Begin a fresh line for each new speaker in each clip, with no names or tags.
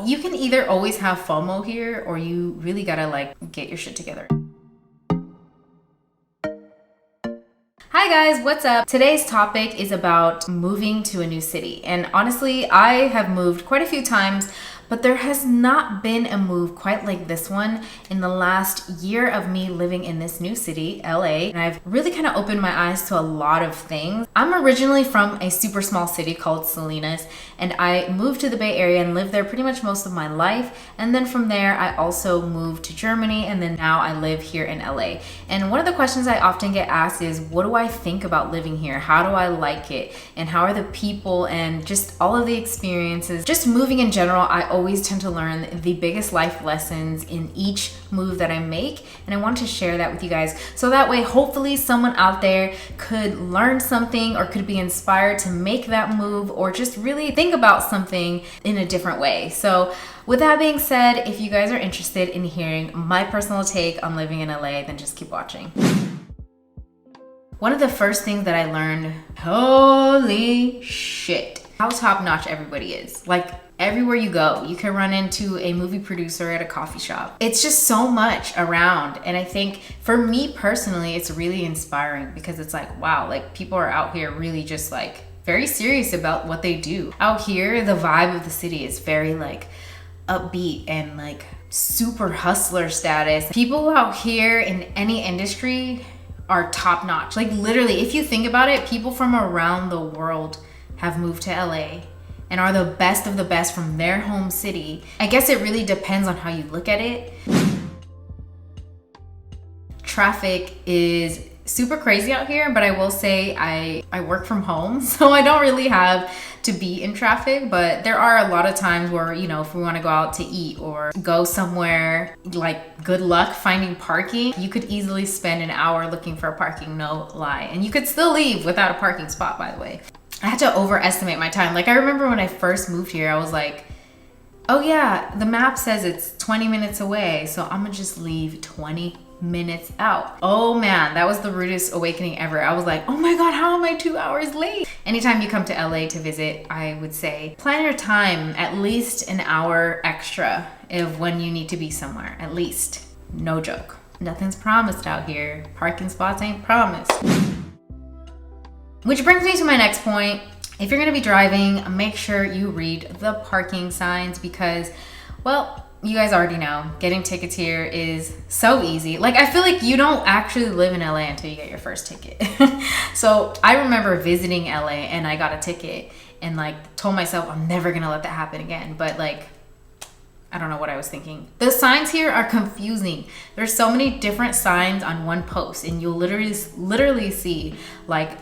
you can either always have FOMO here, or you really gotta like get your shit together. Hi guys, what's up? Today's topic is about moving to a new city. And honestly, I have moved quite a few times, but there has not been a move quite like this one in the last year of me living in this new city, LA. And I've really kind of opened my eyes to a lot of things. I'm originally from a super small city called Salinas, and I moved to the Bay Area and lived there pretty much most of my life. And then from there, I also moved to Germany, and then now I live here in LA. And one of the questions I often get asked is, what do I think about living here? How do I like it? And how are the people and just all of the experiences? Just moving in general, I always tend to learn the biggest life lessons in each move that I make, and I want to share that with you guys, so that way hopefully someone out there could learn something or could be inspired to make that move, or just really think about something in a different way. So with that being said, if you guys are interested in hearing my personal take on living in LA, then just keep watching. One of the first things that I learned, holy shit, how top-notch everybody is. Like, everywhere you go, you can run into a movie producer at a coffee shop. It's just so much around. And I think for me personally, it's really inspiring, because it's like, wow, like people are out here really just like very serious about what they do. Out here, the vibe of the city is very like upbeat and like super hustler status. People out here in any industry are top notch. Like literally, if you think about it, people from around the world have moved to LA and are the best of the best from their home city. I guess it really depends on how you look at it. Traffic is super crazy out here, but I will say I work from home, so I don't really have to be in traffic, but there are a lot of times where, you know, if we want to go out to eat or go somewhere, like good luck finding parking. You could easily spend an hour looking for parking, no lie. And you could still leave without a parking spot, by the way. I had to overestimate my time. Like I remember when I first moved here, I was like, oh yeah, the map says it's 20 minutes away, so I'm gonna just leave 20 minutes out. Oh man, that was the rudest awakening ever. I was like, oh my God, how am I 2 hours late? Anytime you come to LA to visit, I would say plan your time at least an hour extra of when you need to be somewhere, at least. No joke. Nothing's promised out here. Parking spots ain't promised. Which brings me to my next point. If you're gonna be driving, make sure you read the parking signs, because, well, you guys already know, getting tickets here is so easy. Like, I feel like you don't actually live in LA until you get your first ticket. So I remember visiting LA and I got a ticket and like told myself I'm never gonna let that happen again. But like, I don't know what I was thinking. The signs here are confusing. There's so many different signs on one post, and you'll literally see like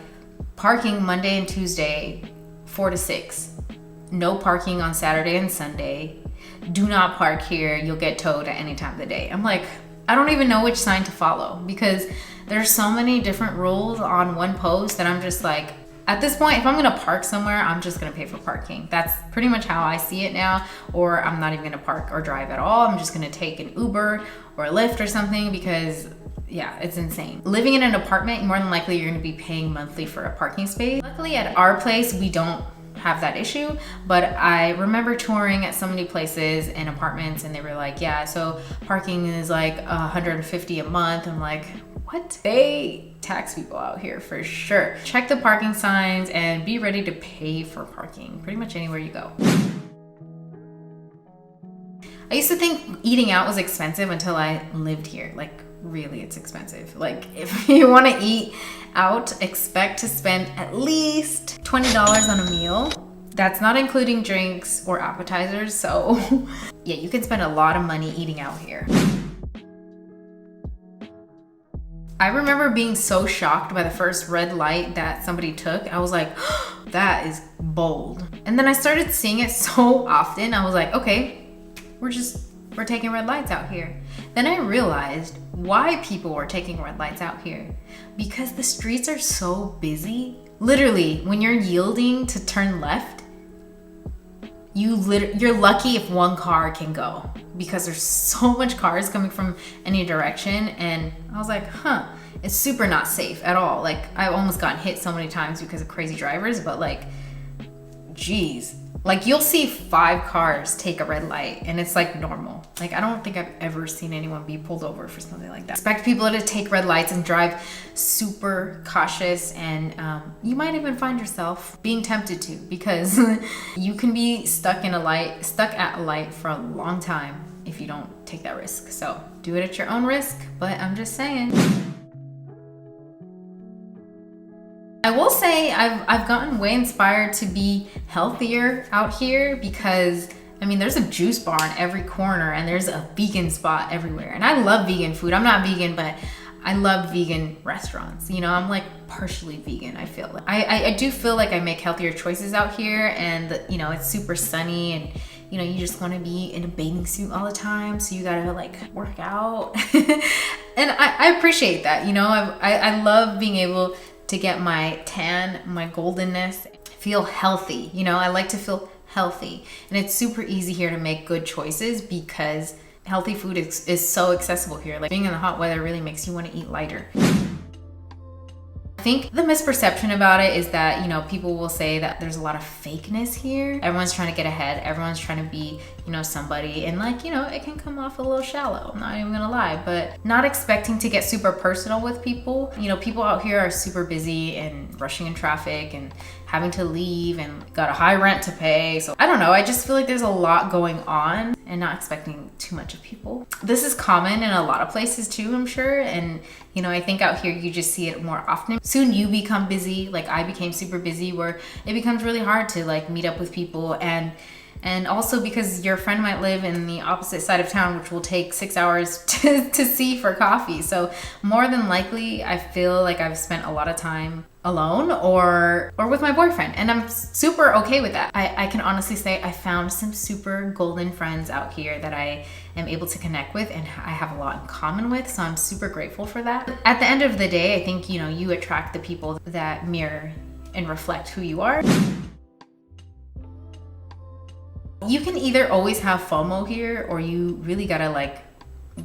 parking Monday and Tuesday 4 to 6, no parking on Saturday and Sunday, do not park here, you'll get towed at any time of the day. I'm like, I don't even know which sign to follow, because there's so many different rules on one post that I'm just like, at this point, if I'm gonna park somewhere, I'm just gonna pay for parking. That's pretty much how I see it now. Or I'm not even gonna park or drive at all. I'm just gonna take an Uber or a Lyft or something, because yeah, it's insane. Living in an apartment, more than likely you're gonna be paying monthly for a parking space. Luckily at our place, we don't have that issue, but I remember touring at so many places and apartments, and they were like, yeah, so parking is like $150 a month. I'm like, what? They tax people out here for sure. Check the parking signs and be ready to pay for parking pretty much anywhere you go. I used to think eating out was expensive until I lived here. Like, really, it's expensive. Like, if you want to eat out, expect to spend at least $20 on a meal. That's not including drinks or appetizers. So yeah, you can spend a lot of money eating out here. I remember being so shocked by the first red light that somebody took. I was like, oh, that is bold. And then I started seeing it so often. I was like, okay, we're taking red lights out here. Then I realized why people were taking red lights out here. Because the streets are so busy. Literally, when you're yielding to turn left, you're lucky if one car can go, because there's so much cars coming from any direction. And I was like, huh, it's super not safe at all. Like, I've almost gotten hit so many times because of crazy drivers, but like, geez, Like you'll see 5 cars take a red light and it's like normal. Like I don't think I've ever seen anyone be pulled over for something like that. Expect people to take red lights and drive super cautious, and you might even find yourself being tempted to, because you can be stuck at a light for a long time if you don't take that risk. So do it at your own risk, but I'm just saying. I will say I've gotten way inspired to be healthier out here, because I mean, there's a juice bar on every corner and there's a vegan spot everywhere. And I love vegan food. I'm not vegan, but I love vegan restaurants. You know, I'm like partially vegan, I feel like. I do feel like I make healthier choices out here, and you know, it's super sunny, and you know, you just want to be in a bathing suit all the time, so you gotta like work out. And I appreciate that, you know. I love being able to get my tan, my goldenness, feel healthy. You know, I like to feel healthy, and it's super easy here to make good choices because healthy food is so accessible here. Like being in the hot weather really makes you want to eat lighter. I think the misperception about it is that, you know, people will say that there's a lot of fakeness here. Everyone's trying to get ahead. Everyone's trying to be, you know, somebody, and like, you know, it can come off a little shallow. I'm not even gonna lie, but not expecting to get super personal with people. You know, people out here are super busy and rushing in traffic and having to leave and got a high rent to pay. So I don't know, I just feel like there's a lot going on and not expecting too much of people. This is common in a lot of places too, I'm sure. And you know, I think out here you just see it more often. Soon you become busy, like I became super busy, where it becomes really hard to like meet up with people, and also because your friend might live in the opposite side of town, which will take 6 hours to see for coffee. So more than likely, I feel like I've spent a lot of time alone or with my boyfriend, and I'm super okay with that. I can honestly say I found some super golden friends out here that I am able to connect with, and I have a lot in common with, so I'm super grateful for that. At the end of the day, I think, you know, you attract the people that mirror and reflect who you are. You can either always have FOMO here, or you really gotta like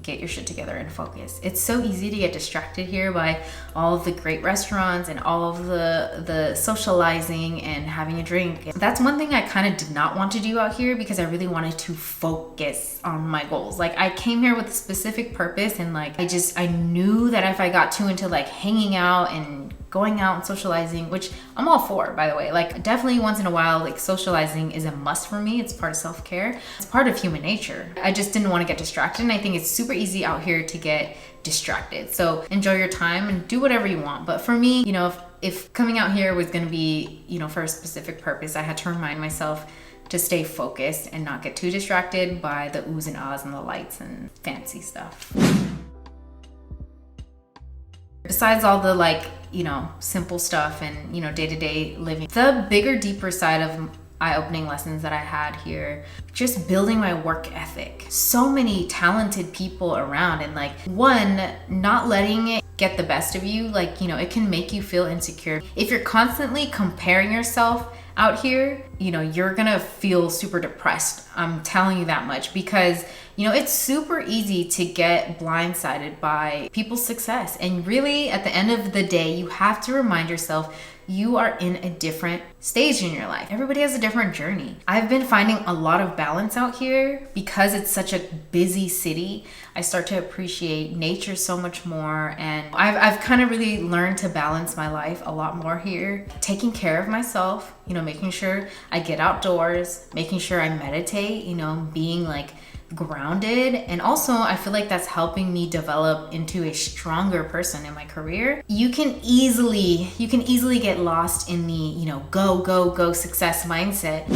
get your shit together and focus. It's so easy to get distracted here by all of the great restaurants and all of the socializing and having a drink. That's one thing I kind of did not want to do out here, because I really wanted to focus on my goals. Like I came here with a specific purpose, and like I knew that if I got too into like hanging out and going out and socializing, which I'm all for, by the way, like definitely once in a while, like socializing is a must for me. It's part of self-care. It's part of human nature. I just didn't want to get distracted, and I think it's super easy out here to get distracted. So enjoy your time and do whatever you want. But for me, you know, if coming out here was going to be, you know, for a specific purpose, I had to remind myself to stay focused and not get too distracted by the oohs and ahs and the lights and fancy stuff. Besides all the like, you know, simple stuff and, you know, day-to-day living, the bigger, deeper side of eye-opening lessons that I had here, just building my work ethic. So many talented people around, and like, one, not letting it get the best of you. Like, you know, it can make you feel insecure. If you're constantly comparing yourself out here, you know, you're gonna feel super depressed. I'm telling you that much, because you know, it's super easy to get blindsided by people's success. And really, at the end of the day, you have to remind yourself you are in a different stage in your life. Everybody has a different journey. I've been finding a lot of balance out here because it's such a busy city. I start to appreciate nature so much more, and I've kind of really learned to balance my life a lot more here. Taking care of myself, you know, making sure I get outdoors, making sure I meditate, you know, being like grounded. And also I feel like that's helping me develop into a stronger person in my career. You can easily get lost in the, you know, go success mindset.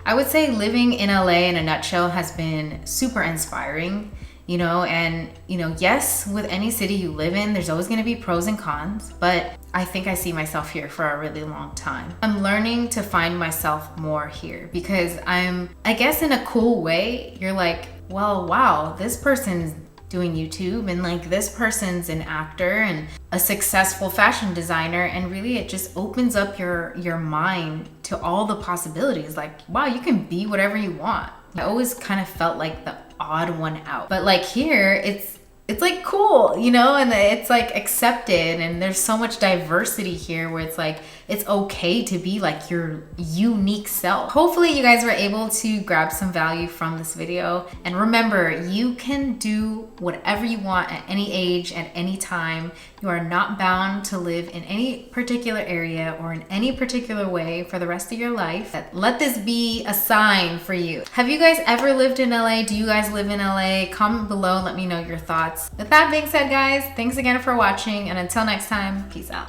I would say living in LA in a nutshell has been super inspiring, you know, and you know, yes, with any city you live in, there's always going to be pros and cons, but I think I see myself here for a really long time. I'm learning to find myself more here because I guess in a cool way, you're like, well, wow, this person's doing YouTube, and like this person's an actor and a successful fashion designer, and really it just opens up your mind to all the possibilities. Like, wow, you can be whatever you want. I always kind of felt like the odd one out, but like here it's like cool, you know, and it's like accepted, and there's so much diversity here where it's like it's okay to be like your unique self. Hopefully you guys were able to grab some value from this video. And remember, you can do whatever you want at any age, at any time. You are not bound to live in any particular area or in any particular way for the rest of your life. Let this be a sign for you. Have you guys ever lived in LA? Do you guys live in LA? Comment below and let me know your thoughts. With that being said, guys, thanks again for watching, and until next time, peace out.